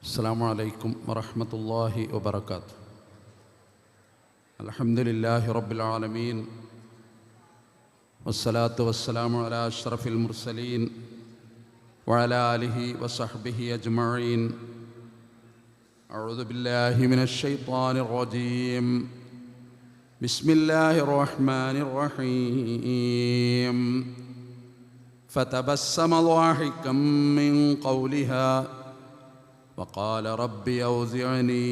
السلام عليكم ورحمة الله وبركاته. الحمد لله رب العالمين والصلاة والسلام على أشرف المرسلين وعلى آله وصحبه أجمعين. أعوذ بالله من الشيطان الرجيم. بسم الله الرحمن الرحيم. فتبسم ضاحكا من قولها وقال رب أوزعني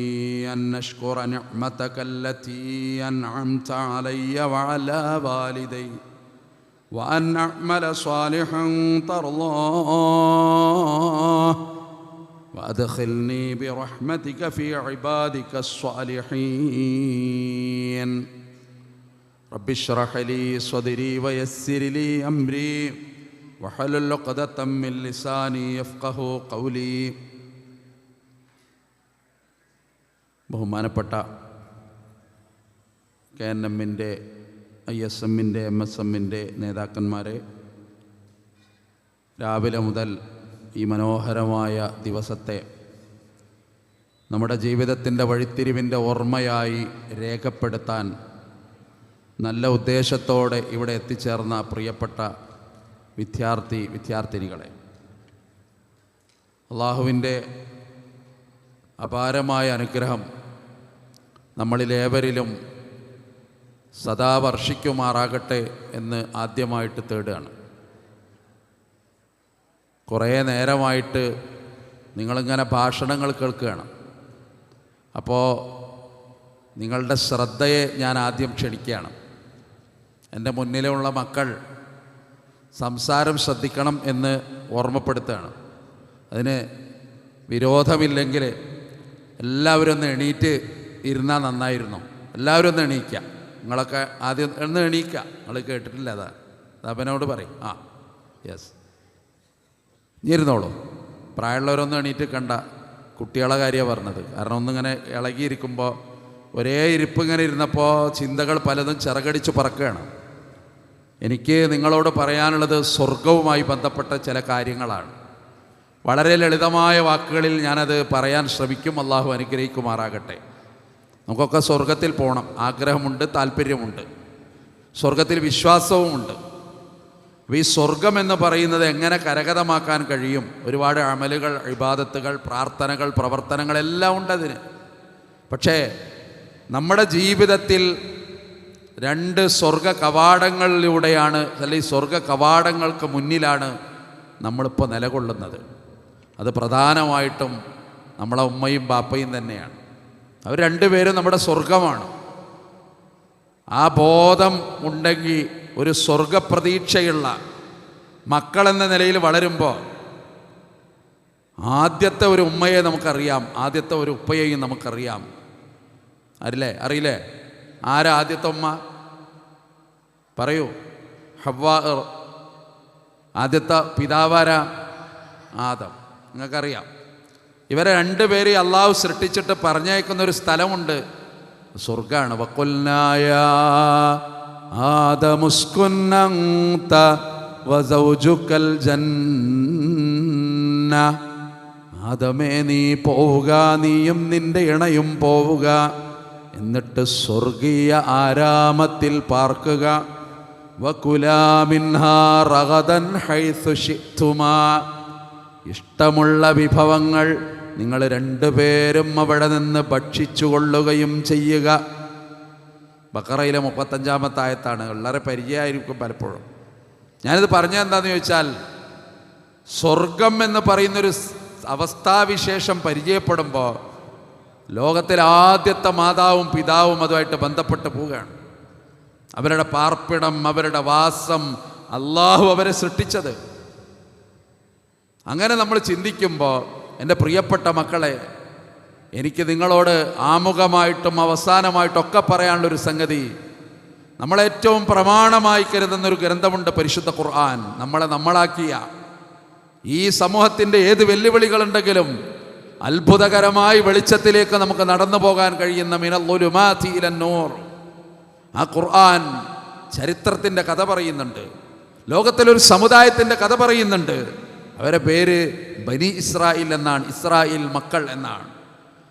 أن أشكر نعمتك التي أنعمت علي وعلى والدي وأن أعمل صالحا ترضاه وأدخلني برحمتك في عبادك الصالحين. رب اشرح لي صدري ويسر لي أمري واحلل عقدة من لساني يفقهوا قولي. ബഹുമാനപ്പെട്ട KNM, ISM, MSM നേതാക്കന്മാരെ, രാവിലെ മുതൽ ഈ മനോഹരമായ ദിവസത്തെ നമ്മുടെ ജീവിതത്തിൻ്റെ വഴിത്തിരിവിൻ്റെ ഓർമ്മയായി രേഖപ്പെടുത്താൻ നല്ല ഉദ്ദേശത്തോടെ ഇവിടെ എത്തിച്ചേർന്ന പ്രിയപ്പെട്ട വിദ്യാർത്ഥിനികളെ, അള്ളാഹുവിൻ്റെ അപാരമായ അനുഗ്രഹം നമ്മളിലേവരിലും സദാ വർഷിക്കുമാറാകട്ടെ എന്ന് ആദ്യമായിട്ട് തേടുകയാണ്. കുറേ നേരമായിട്ട് നിങ്ങളിങ്ങനെ ഭാഷണങ്ങൾ കേൾക്കുകയാണ്. അപ്പോൾ നിങ്ങളുടെ ശ്രദ്ധയെ ഞാൻ ആദ്യം ക്ഷണിക്കുകയാണ്. എൻ്റെ മുന്നിലുള്ള മക്കൾ സംസാരം ശ്രദ്ധിക്കണം എന്ന് ഓർമ്മപ്പെടുത്തുകയാണ്. അതിന് വിരോധമില്ലെങ്കിൽ എല്ലാവരും ഒന്ന് എണീറ്റ് ഇരുന്നാൽ നന്നായിരുന്നു. എല്ലാവരും ഒന്ന് എണീക്കുക. നിങ്ങളൊക്കെ ആദ്യം ഒന്ന് എണീക്കുക. നിങ്ങൾ കേട്ടിട്ടില്ല, അപ്പനോട് പറയും. യെസ്, ഇരുന്നോളൂ. പ്രായമുള്ളവരൊന്നും എണീറ്റ് കണ്ട കുട്ടികളെ കാര്യമാണ് പറഞ്ഞത്. കാരണം ഒന്നിങ്ങനെ ഇളകിയിരിക്കുമ്പോൾ, ഒരേ ഇരിപ്പ് ഇങ്ങനെ ഇരുന്നപ്പോൾ ചിന്തകൾ പലതും ചിറകടിച്ച് പറക്കുകയാണ്. എനിക്ക് നിങ്ങളോട് പറയാനുള്ളത് സ്വർഗവുമായി ബന്ധപ്പെട്ട ചില കാര്യങ്ങളാണ്. വളരെ ലളിതമായ വാക്കുകളിൽ ഞാനത് പറയാൻ ശ്രമിക്കും. അള്ളാഹു അനുഗ്രഹിക്കുമാറാകട്ടെ. നമുക്കൊക്കെ സ്വർഗത്തിൽ പോകണം, ആഗ്രഹമുണ്ട്, താല്പര്യമുണ്ട്, സ്വർഗത്തിൽ വിശ്വാസവുമുണ്ട്. ഈ സ്വർഗം എന്ന് പറയുന്നത് എങ്ങനെ കരഗതമാക്കാൻ കഴിയും? ഒരുപാട് അമലുകൾ, ഇബാദത്തുകൾ, പ്രാർത്ഥനകൾ, പ്രവർത്തനങ്ങളെല്ലാം ഉണ്ടതിന്. പക്ഷേ നമ്മുടെ ജീവിതത്തിൽ രണ്ട് സ്വർഗ കവാടങ്ങളിലൂടെയാണ്, അല്ലെങ്കിൽ സ്വർഗ കവാടങ്ങൾക്ക് മുന്നിലാണ് നമ്മളിപ്പോൾ നിലകൊള്ളുന്നത്. അത് പ്രധാനമായിട്ടും നമ്മളെ ഉമ്മയും ബാപ്പയും തന്നെയാണ്. അവർ രണ്ടുപേരും നമ്മുടെ സ്വർഗമാണ്. ആ ബോധം ഉണ്ടെങ്കിൽ ഒരു സ്വർഗപ്രതീക്ഷയുള്ള മക്കളെന്ന നിലയിൽ വളരുമ്പോൾ ആദ്യത്തെ ഒരു ഉമ്മയെ നമുക്കറിയാം, ആദ്യത്തെ ഒരു ഉപ്പയെയും നമുക്കറിയാം. അറിയില്ലേ? ആരാ ആദ്യത്തെ ഉമ്മ? പറയൂ. ഹവ്വാ. ആദ്യത്തെ പിതാവാരാ? ആദം. നിങ്ങൾക്കറിയാം. ഇവരെ രണ്ടുപേരെ അള്ളാഹു സൃഷ്ടിച്ചിട്ട് പറഞ്ഞയക്കുന്നൊരു സ്ഥലമുണ്ട്, സ്വർഗാണ്. വഖുൽനായ ആദമുസ്കുൻ അൻത വസൗജുകൽ ജന്ന. ആദമേ, നീ പോവുക, നീയും നിന്റെ ഇണയും പോവുക, എന്നിട്ട് സ്വർഗീയ ആരാമത്തിൽ പാർക്കുക. വകുലാ മിൻഹാ റഗദൻ ഹൈസു ശിഅ്തുമാ. ഇഷ്ടമുള്ള വിഭവങ്ങൾ നിങ്ങൾ രണ്ടുപേരും അവിടെ നിന്ന് ഭക്ഷിച്ചു കൊള്ളുകയും ചെയ്യുക. ബഖറയിലെ 35-ാമത്തെ ആയത്താണ്. വളരെ പരിചയമായിരിക്കും പലപ്പോഴും. ഞാനിത് പറഞ്ഞത് എന്താണെന്ന് ചോദിച്ചാൽ, സ്വർഗം എന്ന് പറയുന്നൊരു അവസ്ഥാവിശേഷം പരിചയപ്പെടുമ്പോൾ ലോകത്തിലെ ആദ്യത്തെ മാതാവും പിതാവും അതുമായിട്ട് ബന്ധപ്പെട്ട് പോവുകയാണ്. അവരുടെ പാർപ്പിടം, അവരുടെ വാസം, അള്ളാഹു അവരെ സൃഷ്ടിച്ചത്. അങ്ങനെ നമ്മൾ ചിന്തിക്കുമ്പോൾ, എൻ്റെ പ്രിയപ്പെട്ട മക്കളെ, എനിക്ക് നിങ്ങളോട് ആമുഖമായിട്ടും അവസാനമായിട്ടൊക്കെ പറയാനുള്ളൊരു സംഗതി, നമ്മളേറ്റവും പ്രമാണമായി കരുതുന്നൊരു ഗ്രന്ഥമുണ്ട്, പരിശുദ്ധ ഖുർആൻ. നമ്മളാക്കിയ ഈ സമൂഹത്തിൻ്റെ ഏത് വെല്ലുവിളികളുണ്ടെങ്കിലും അത്ഭുതകരമായി വെളിച്ചത്തിലേക്ക് നമുക്ക് നടന്നു പോകാൻ കഴിയുന്ന മിനൽ-ളുലുമാതി ഇലൻ-നൂർ. ആ ഖുർആൻ ചരിത്രത്തിൻ്റെ കഥ പറയുന്നുണ്ട്, ലോകത്തിലൊരു സമുദായത്തിൻ്റെ കഥ പറയുന്നുണ്ട്. അവരെ പേര് ബനി ഇസ്രായേൽ എന്നാണ്, ഇസ്രായേൽ മക്കൾ എന്നാണ്.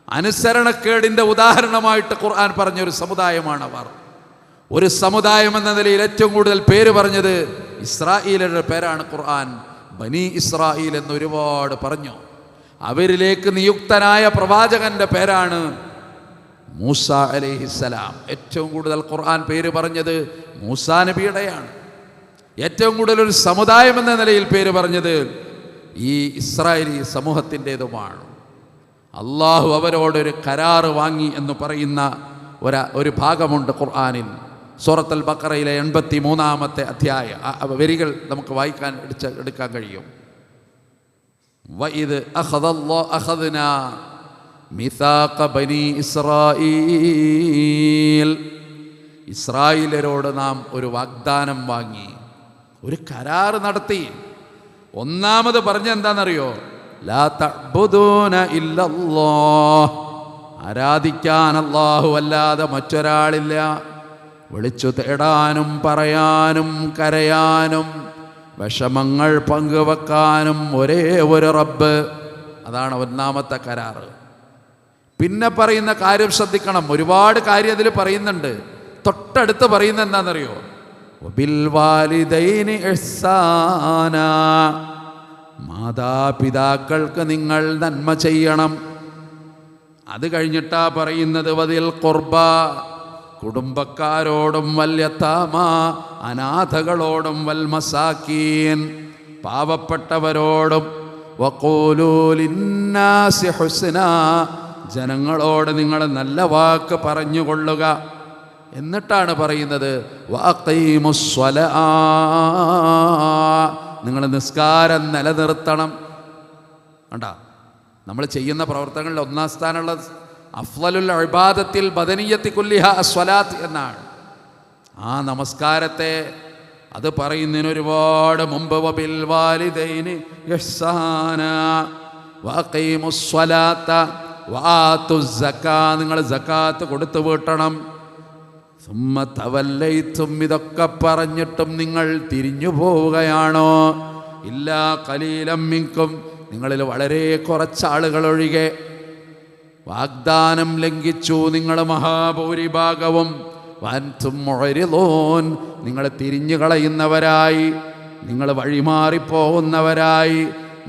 അനുസരണക്കേടിൻ്റെ ഉദാഹരണമായിട്ട് ഖുർആൻ പറഞ്ഞൊരു സമുദായമാണ് അവർ. ഒരു സമുദായം എന്ന നിലയിൽ ഏറ്റവും കൂടുതൽ പേര് പറഞ്ഞത് ഇസ്രായേലിന്റെ പേരാണ്. ഖുർആൻ ബനി ഇസ്രായേൽ എന്ന് ഒരുപാട് പറഞ്ഞു. അവരിലേക്ക് നിയുക്തനായ പ്രവാചകന്റെ പേരാണ് മൂസ അലൈഹിസ്സലാം. ഏറ്റവും കൂടുതൽ ഖുർആൻ പേര് പറഞ്ഞത് മൂസാ നബിയുടെയാണ്. ഏറ്റവും കൂടുതൽ ഒരു സമുദായം എന്ന നിലയിൽ പേര് പറഞ്ഞത് ഈ ഇസ്രായേലി സമൂഹത്തിൻ്റെതുമാണ്. അള്ളാഹു അവരോടൊരു കരാറ് വാങ്ങി എന്ന് പറയുന്ന ഒരു ഭാഗമുണ്ട് ഖുർആനിൽ. സൂറത്തുൽ ബഖറയിലെ 83-ാമത്തെ അധ്യായ വരികൾ നമുക്ക് വായിക്കാൻ എടുക്കാൻ കഴിയും. വഇദ് അഖദ്നാ മിസാഖ ബനി ഇസ്രായീൽ, ഇസ്രായേലരോട് നാം ഒരു വാഗ്ദാനം വാങ്ങി, ഒരു കരാറ് നടത്തി. ഒന്നാമത് പറഞ്ഞ എന്താണെന്നറിയോ? ലാ തഅ്ബുദൂന ഇല്ലല്ലാഹ്, ആരാധിക്കാൻ അല്ലാഹു അല്ലാതെ മറ്റൊരാളില്ല. വിളിച്ചു തേടാനും പറയാനും കരയാനും വിഷമങ്ങൾ പങ്കുവെക്കാനും ഒരേ ഒരു റബ്ബ്. അതാണ് ഒന്നാമത്തെ കരാറ്. പിന്നെ പറയുന്ന കാര്യം ശ്രദ്ധിക്കണം. ഒരുപാട് കാര്യം അതിൽ പറയുന്നുണ്ട്. തൊട്ടടുത്ത് പറയുന്ന എന്താണെന്നറിയോ? വബിൽ വാലിദൈനി ഇഹ്സാന, മാതാപിതാക്കൾക്ക് നിങ്ങൾ നന്മ ചെയ്യണം. അത് കഴിഞ്ഞിട്ടാ പറയുന്നത് വദിൽ ഖുർബ, കുടുംബക്കാരോടും വൽ യതാമ, അനാഥകളോടും വൽ മസാക്കീൻ, പാവപ്പെട്ടവരോടും വഖൂലൂ ലിന്നാസി ഹുസ്നാ, ജനങ്ങളോട് നിങ്ങൾ നല്ല വാക്ക് പറഞ്ഞുകൊള്ളുക. എന്നിട്ടാണ് പറയുന്നത് വഅഖീമുസ്സലാ, നിങ്ങൾ നിസ്കാരം നിലനിർത്തണം. കണ്ടാ, നമ്മൾ ചെയ്യുന്ന പ്രവർത്തനങ്ങളിൽ ഒന്നാം സ്ഥാനമുള്ള അഫ്ളലുൽ ഇബാദത്തിൽ ബദനിയ്യത്തി കുല്ലിഹ അസ്വലാത്ത് എന്നാണ്. ആ നമസ്കാരത്തെ അത് പറയുന്നതിന് ഒരുപാട് മുമ്പ് വബിൽ വാലിദൈനി ഇഹ്സാന വഅഖീമുസ്സലാത്ത വആതുസ് സക്കാ, നിങ്ങൾ സക്കാത്ത് കൊടുത്തു വീട്ടണം. സുമ്മ തവല്ലൈതും, ഇതൊക്കെ പറഞ്ഞിട്ടും നിങ്ങൾ തിരിഞ്ഞു പോവുകയാണോ? ഇല്ലാ ഖലീലം മിൻകും, നിങ്ങളിൽ വളരെ കുറച്ചാളുകൾ ഒഴികെ. വാഗ്ദാനം ലംഘിച്ചു നിങ്ങൾ മഹാഭൂരിഭാഗവും. വഅൻതും മുഅ്രിളൂൻ, നിങ്ങൾ തിരിഞ്ഞു കളയുന്നവരായി, നിങ്ങൾ വഴിമാറിപ്പോകുന്നവരായി,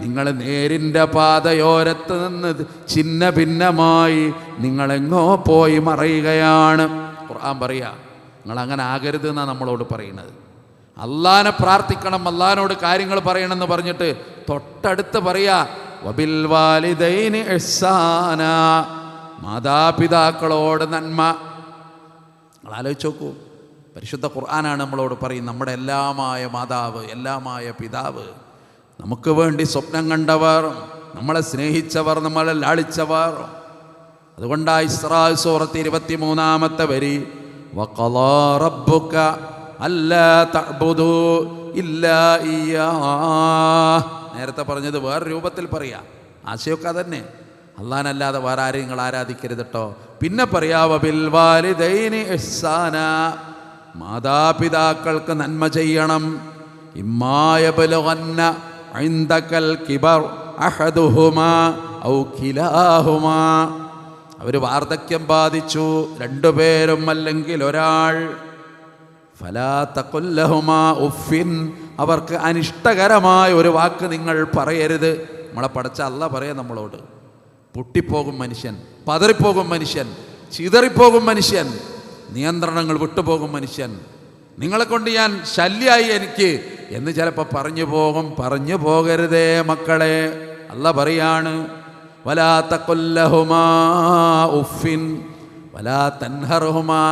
നിങ്ങൾ നേരിൻ്റെ പാതയോരത്ത് നിന്ന് ഛിന്ന ഭിന്നമായി നിങ്ങളെങ്ങോ പോയി മറയുകയാണ്. ഖുർആൻ പറയാ, നിങ്ങളങ്ങനെ ആകരുത് എന്നാണ് നമ്മളോട് പറയുന്നത്. അള്ളാനെ പ്രാർത്ഥിക്കണം, അള്ളാനോട് കാര്യങ്ങൾ പറയണമെന്ന് പറഞ്ഞിട്ട് തൊട്ടടുത്ത് പറയാ വബിൽ വാലിദൈനി ഇഹ്സാന, മാതാപിതാക്കളോട് നന്മ. നിങ്ങൾ ആലോചിച്ച് നോക്കൂ, പരിശുദ്ധ ഖുർആനാണ് നമ്മളോട് പറയും. നമ്മുടെ എല്ലാമായ മാതാവ്, എല്ലാമായ പിതാവ്, നമുക്ക് വേണ്ടി സ്വപ്നം കണ്ടവർ, നമ്മളെ സ്നേഹിച്ചവർ, നമ്മളെ ലാളിച്ചവർ. അതുകൊണ്ടാ ഇസ്രാ സൂറത്ത് 23-ാമത്തെ വരി വഖളാ റബ്ബുക അല്ലാ തഅ്ബുദൂ ഇല്ലാ ഇയ്യാഹ്. നേരത്തെ പറഞ്ഞത് വേറെ രൂപത്തിൽ പറയാ, ആശയമൊക്കെ അതന്നെ. അല്ലാഹനല്ലാതെ വേറെ ആരെയും നിങ്ങൾ ആരാധിക്കരുത് കേട്ടോ. പിന്നെ പറയാ വബിൽ വാലിദൈനി ഇഹ്സാന, മാതാപിതാക്കൾക്ക് നന്മ ചെയ്യണം. ഇമ്മാ യബ്ലുഗന്ന ഇൻദകൽ കിബർ അഹദുഹുമാ ഔ കിലാഹുമാ, അവർ വാർദ്ധക്യം ബാധിച്ചു, രണ്ടുപേരും അല്ലെങ്കിൽ ഒരാൾ. ഫലാ തഖുൽ ലഹുമാ ഉഫിൻ, അവർക്ക് അനിഷ്ടകരമായ ഒരു വാക്ക് നിങ്ങൾ പറയരുത്. നമ്മളെ പടച്ച അല്ലാഹ് പറയാ നമ്മളോട്. പൊട്ടിപ്പോകും മനുഷ്യൻ, പതറിപ്പോകും മനുഷ്യൻ, ചിതറിപ്പോകും മനുഷ്യൻ, നിയന്ത്രണങ്ങൾ വിട്ടുപോകും മനുഷ്യൻ. നിങ്ങളെ കൊണ്ട് ഞാൻ ശല്യായി എനിക്ക് എന്ന് ചിലപ്പോൾ പറഞ്ഞു പോകും. പറഞ്ഞു പോകരുതേ മക്കളെ. അല്ലാഹ് പറയാണ് വലാ തഖുൽ ലഹുമാ ഉഫിൻ വലാ തൻഹർഹുമാ,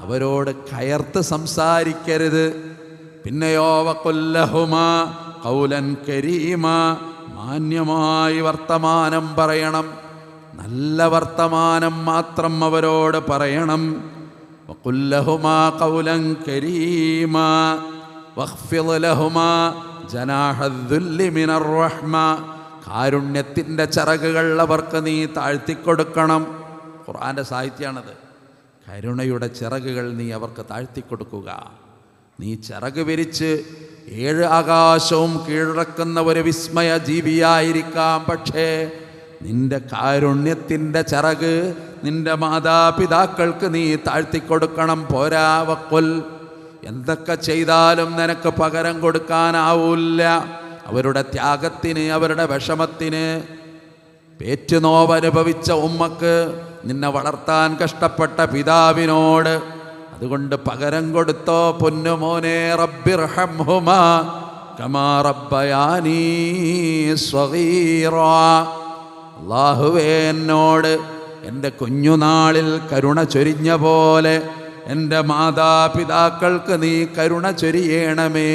അവരോട് കയർത്ത് സംസാരിക്കരുത്. പിന്നെയോ വഖുൽ ലഹുമാ ഖൗലൻ കരീമാ, മാന്യമായി വർത്തമാനം പറയണം, നല്ല വർത്തമാനം മാത്രം അവരോട് പറയണം. വഖുൽ ലഹുമാ ഖൗലൻ കരീമാ വഖ്ഫിദ് ലഹുമാ ജനാഹദ്ദുല്ലി മിനർ റഹ്മ, കാരുണ്യത്തിൻ്റെ ചിറകുകൾ അവർക്ക് നീ താഴ്ത്തിക്കൊടുക്കണം. ഖുർആൻ്റെ സാഹിത്യമാണത്. കരുണയുടെ ചിറകുകൾ നീ അവർക്ക് താഴ്ത്തിക്കൊടുക്കുക. നീ ചിറക് വിരിച്ച് 7 ആകാശവും കീഴടക്കുന്ന ഒരു വിസ്മയ ജീവിയായിരിക്കാം. പക്ഷേ നിന്റെ കാരുണ്യത്തിൻ്റെ ചിറക് നിന്റെ മാതാപിതാക്കൾക്ക് നീ താഴ്ത്തിക്കൊടുക്കണം. പോരാ, വക്കുൽ, എന്തൊക്കെ ചെയ്താലും നിനക്ക് പകരം കൊടുക്കാനാവില്ല. അവരുടെ ത്യാഗത്തിന്, അവരുടെ വിഷമത്തിന്, പേറ്റുനോവനുഭവിച്ച ഉമ്മക്ക്, നിന്നെ വളർത്താൻ കഷ്ടപ്പെട്ട പിതാവിനോട് അതുകൊണ്ട് പകരം കൊടുത്തോ പൊന്നുമോനെ. റബ്ബിർഹംഹുമാ കമാ റബ്ബയാനീ സ്വഗീറാ. അല്ലാഹുവേ, എന്നോട് എൻ്റെ കുഞ്ഞുനാളിൽ കരുണ ചൊരിഞ്ഞ പോലെ എൻ്റെ മാതാപിതാക്കൾക്ക് നീ കരുണ ചൊരിയണമേ.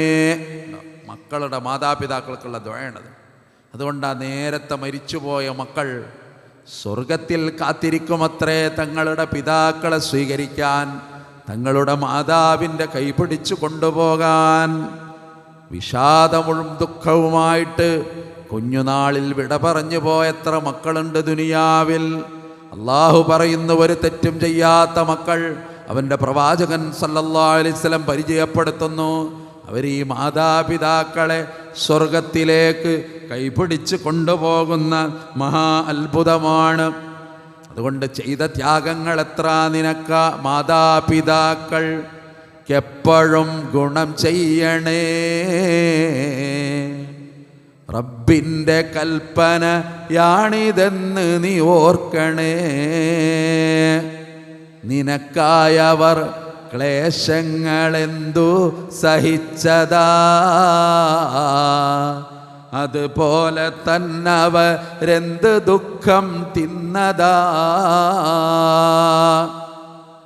മക്കളുടെ മാതാപിതാക്കൾക്കുള്ള ദുആയാണത്. അതുകൊണ്ടാണ് നേരത്തെ മരിച്ചുപോയ മക്കൾ സ്വർഗത്തിൽ കാത്തിരിക്കുമത്രേ തങ്ങളുടെ പിതാക്കളെ സ്വീകരിക്കാൻ, തങ്ങളുടെ മാതാവിൻ്റെ കൈപിടിച്ചു കൊണ്ടുപോകാൻ. വിഷാദവും ദുഃഖവുമായിട്ട് കുഞ്ഞുനാളിൽ വിട പറഞ്ഞു പോയ എത്ര മക്കളുണ്ട് ദുനിയാവിൽ. അള്ളാഹു പറയുന്ന ഒരു തെറ്റും ചെയ്യാത്ത മക്കൾ അവൻ്റെ പ്രവാചകൻ സല്ലല്ലാഹു അലൈഹി വസല്ലം പരിചയപ്പെടുത്തുന്നു. അവർ ഈ മാതാപിതാക്കളെ സ്വർഗത്തിലേക്ക് കൈപിടിച്ച് കൊണ്ടുപോകുന്ന മഹാ അത്ഭുതമാണ്. അതുകൊണ്ട് ചെയ്ത ത്യാഗങ്ങൾ എത്ര നിനക്ക. മാതാപിതാക്കൾക്കെപ്പോഴും ഗുണം ചെയ്യണേ. റബ്ബിൻ്റെ കൽപ്പനയാണിതെന്ന് നീ ഓർക്കണേ. നിനക്കായവർ ക്ലേശങ്ങളെന്തു സഹിച്ചതാ, അതുപോലെ തന്നവരെന്ത് ദുഃഖം തിന്നതാ.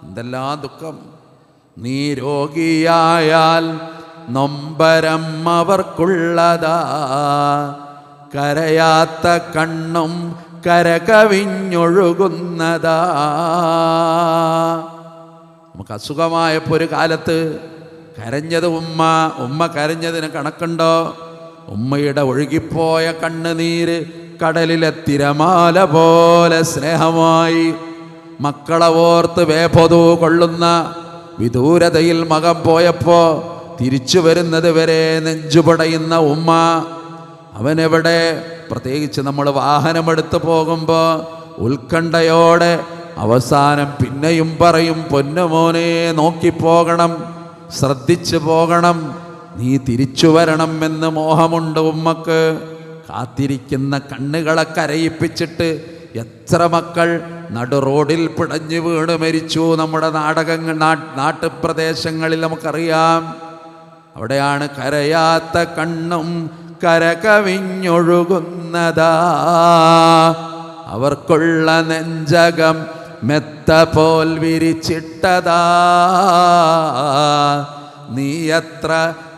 എന്തെല്ലാം ദുഃഖം. നീ രോഗിയായാൽ നൊമ്പരം അവർക്കുള്ളതാ, കരയാത്ത കണ്ണും കരകവിഞ്ഞൊഴുകുന്നതാ. നമുക്ക് അസുഖമായപ്പോൾ ഒരു കാലത്ത് കരഞ്ഞത് ഉമ്മ കരഞ്ഞതിന് കണക്കുണ്ടോ? ഉമ്മയുടെ ഒഴുകിപ്പോയ കണ്ണുനീര് കടലിലെ തിരമാല പോലെ സ്നേഹമായി. മക്കളെ ഓർത്ത് വേപതു കൊള്ളുന്ന വിദൂരതയിൽ മകൻ പോയപ്പോൾ തിരിച്ചു വരുന്നത് വരെ നെഞ്ചുപടയുന്ന ഉമ്മ. അവനെവിടെ? പ്രത്യേകിച്ച് നമ്മൾ വാഹനമെടുത്ത് പോകുമ്പോൾ ഉത്കണ്ഠയോടെ അവസാനം പിന്നെയും പറയും, പൊന്നുമോനെ നോക്കിപ്പോകണം, ശ്രദ്ധിച്ചു പോകണം, നീ തിരിച്ചു വരണം എന്ന് മോഹമുണ്ട് ഉമ്മക്ക്. കാത്തിരിക്കുന്ന കണ്ണുകളെ കരയിപ്പിച്ചിട്ട് എത്ര മക്കൾ നടു റോഡിൽ പിടഞ്ഞു വീണ് മരിച്ചു. നമ്മുടെ നാട്ടുപ്രദേശങ്ങളിൽ നമുക്കറിയാം. അവിടെയാണ് കരയാത്ത കണ്ണും കരകവിഞ്ഞൊഴുകുന്നതാ, അവർക്കുള്ള നെഞ്ചകം മെത്ത പോൽ വിരിച്ചിട്ടതാ. നീ എത്ര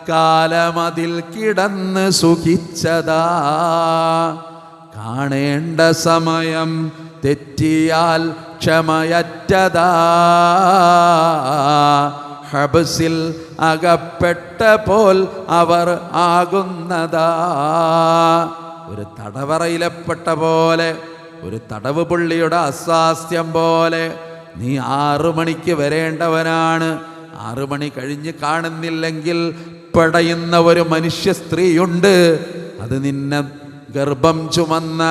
കാലമതിൽ കിടന്ന് സുഖിച്ചതാ, കാണേണ്ട സമയം തെറ്റിയാൽ ക്ഷമയറ്റതാ. ഹബ്സിൽ അകപ്പെട്ട പോൽ അവർ ആകുന്നതാ. ഒരു തടവറയിലെപ്പെട്ട പോലെ, ഒരു തടവ് പുള്ളിയുടെ അസ്വാസ്ഥ്യം പോലെ. നീ 6 മണിക്ക് വരേണ്ടവനാണ്. 6 മണി കഴിഞ്ഞ് കാണുന്നില്ലെങ്കിൽ പടയുന്ന ഒരു മനുഷ്യ സ്ത്രീയുണ്ട്. അത് നിന്നെ ഗർഭം ചുമന്ന,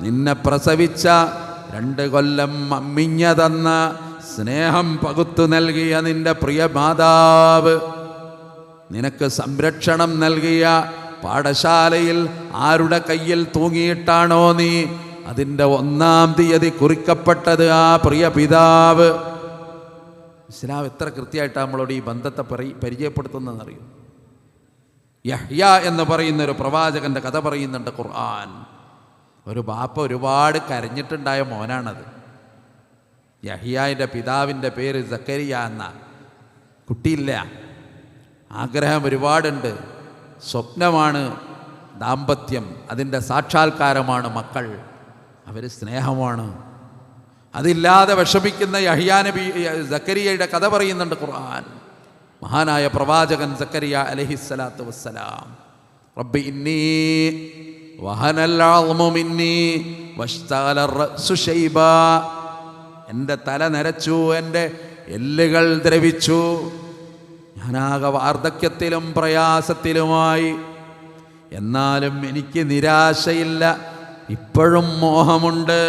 നിന്നെ പ്രസവിച്ച, 2 കൊല്ലം അമ്മിഞ്ഞ തന്ന, സ്നേഹം പകുത്തു നൽകിയ നിന്റെ പ്രിയ മാതാവ്, നിനക്ക് സംരക്ഷണം നൽകിയ പാഠശാലയിൽ ആരുടെ കയ്യിൽ തൂങ്ങിയിട്ടാണോ നീ അതിൻ്റെ 1-ാം തീയതി കുറിക്കപ്പെട്ടത് ആ പ്രിയ പിതാവ്. ഇസ്ലാം എത്ര കൃത്യമായിട്ടാണ് നമ്മളോട് ഈ ബന്ധത്തെ പരിചയപ്പെടുത്തുന്നതെന്നറിയും. യഹ്യ എന്ന് പറയുന്ന ഒരു പ്രവാചകൻ്റെ കഥ പറയുന്നുണ്ട് ഖുർആൻ. ഒരു ബാപ്പ ഒരുപാട് കരഞ്ഞിട്ടുണ്ടായ മോനാണത്. യഹ്യാൻ്റെ പിതാവിൻ്റെ പേര് സക്കരിയ എന്ന. കുട്ടിയില്ല, ആഗ്രഹം ഒരുപാടുണ്ട്, സ്വപ്നമാണ് ദാമ്പത്യം, അതിൻ്റെ സാക്ഷാത്കാരമാണ് മക്കൾ, അവർ സ്നേഹമാണ്. അതില്ലാതെ വിഷമിക്കുന്ന യഹ്യാ നബി സക്കരിയയുടെ കഥ പറയുന്നുണ്ട് ഖുർആൻ. മഹാനായ പ്രവാചകൻ സക്കരിയ അലൈഹിസ്സലാത്തു വസ്സലാം, റബ്ബി ഇന്നി വഹനൽ അൾമു മിന്നി വഷ്തഅല റഅസു ശൈബാ, എൻ്റെ തല നരച്ചു, എൻ്റെ എല്ലുകൾ ദ്രവിച്ചു, ഞാനാകെ വാർദ്ധക്യത്തിലും പ്രയാസത്തിലുമായി. എന്നാലും എനിക്ക് നിരാശയില്ല, ഇപ്പോഴും മോഹമുണ്ട്,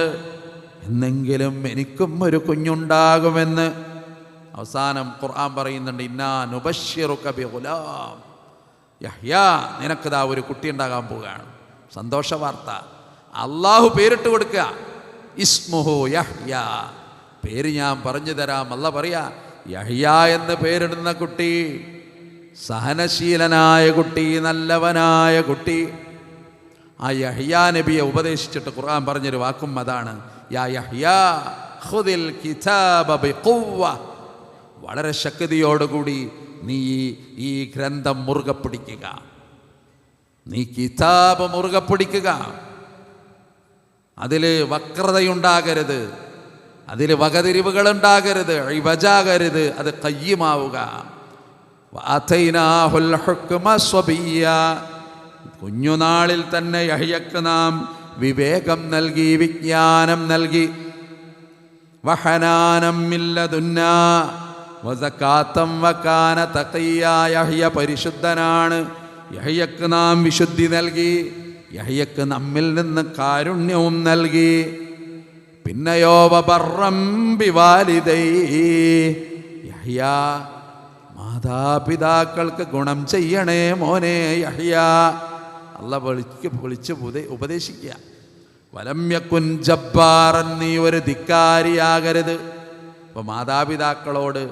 എന്നെങ്കിലും എനിക്കും ഒരു കുഞ്ഞുണ്ടാകുമെന്ന്. അവസാനം ഖുർആൻ പറയുന്നുണ്ട്, ഇന്നാ നുബശ്ശിറുക ബിഗുലാം യഹ്യാ, നിനക്കിതാ ഒരു കുട്ടി ഉണ്ടാകാൻ പോവുകയാണ്. സന്തോഷ വാർത്ത. അള്ളാഹു പേരിട്ട് കൊടുക്കുക, ഇസ്മുഹു യഹ്യാ, പേര് ഞാൻ പറഞ്ഞു തരാം. അല്ലാഹ് പറയാ, യഹ്യാ എന്ന് പേരിടുന്ന കുട്ടി സഹനശീലനായ കുട്ടി, നല്ലവനായ കുട്ടി. ആ യഹ്യാ നബിയെ ഉപദേശിച്ചിട്ട് ഖുർആൻ പറഞ്ഞൊരു വാക്കും അതാണ്, യാ യഹ്യാ ഖുദിൽ കിതാബ ബിഖുവ്വ, വളരെ ശക്തിയോടുകൂടി നീ ഈ ഗ്രന്ഥം മുറുകെ പിടിക്കുക, നീ കിതാബ് മുറുകെ പിടിക്കുക. അതിൽ വക്രതയുണ്ടാകരുത്, അതിൽ വകതിരിവുകൾ ഉണ്ടാകരുത്, ഇവജാകരുത്, അത് ഖയ്യിമാവുക. വഅതൈനാഹുൽ ഹുക്മ സ്വബിയ്യ, കുഞ്ഞുനാളിൽ തന്നെ യഹ്യക്ക് നാം വിവേകം നൽകി, വിജ്ഞാനം നൽകി. വഹനാനം മിൻ ലദുന്നാ വസകാത്തം വകാന തഖിയ്യ, യഹ്യ പരിശുദ്ധനാണ്. യഹ്യക്ക് നാം വിശുദ്ധി നൽകി, യഹ്യക്ക് നമ്മിൽ നിന്ന് കാരുണ്യവും നൽകി. പിന്നെയോ വബർറം ബിവാലിദൈഹി, യഹ്യ മാതാപിതാക്കൾക്ക് ഗുണം ചെയ്യണേ മോനെ യഹ്യ. അല്ലാഹ് വിളിച്ച് ഉപദേശിക്കുക. വലം യകുൻ ജബ്ബാറൻ, നീ ഒരു ധിക്കാരിയാകരുത്. അപ്പോൾ മാതാപിതാക്കളോട്